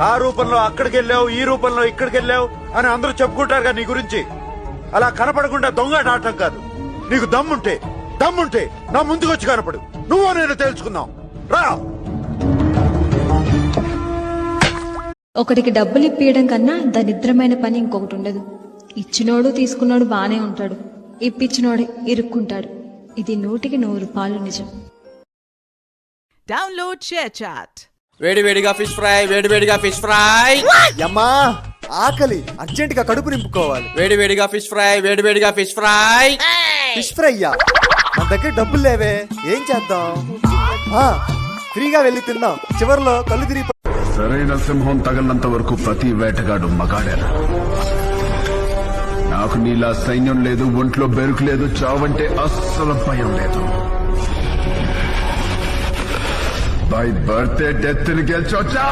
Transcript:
ఆ రూపంలో అక్కడికి వెళ్ళావు, ఈ రూపంలో ఇక్కడికి వెళ్ళావు అని అందరూ చెప్పుకుంటారుగా నీ గురించి. అలా కనపడకుండా దొంగట ఆడటం కాదు. నీకు దమ్ముంటే నా ముందుకొచ్చి కనపడు. నువ్వు నేను తెలుసుకుందాం రా. ఒకరికి డబ్బులు ఇప్పియడం కన్నా దరిద్రమైన పని ఇంకొకటి ఉండదు. ఇచ్చినోడు తీసుకున్నాడు బానే ఉంటాడు, ఇప్పించినోడే ఇరుక్కుంటాడు. ఇది 100% నిజం. Download share chat. వేడివేడిగా ఫిష్ ఫ్రై, వేడివేడిగా ఫిష్ ఫ్రై. యమ్మా ఆకలి, అర్జెంట్ గా కడుపు నింపుకోవాలి. వేడివేడిగా ఫిష్ ఫ్రై, వేడివేడిగా ఫిష్ ఫ్రై. ఫిష్ ఫ్రైయా? మన దగ్గర డబ్బులు లేవే, ఏం చేద్దాం? ఫ్రీగా వెళ్ళి తిందాం, చివరిలో కళ్ళు తిరిగి. సరైన సింహం తగలనంత వరకు ప్రతి వేటగాడు మగాడేనా? నాకు నీలా సైన్యం లేదు, ఒంట్లో బెరుకు లేదు, చావంటే అస్సలు భయం లేదు. బై బర్త్డే డెత్ ని గెలిచొచ్చా.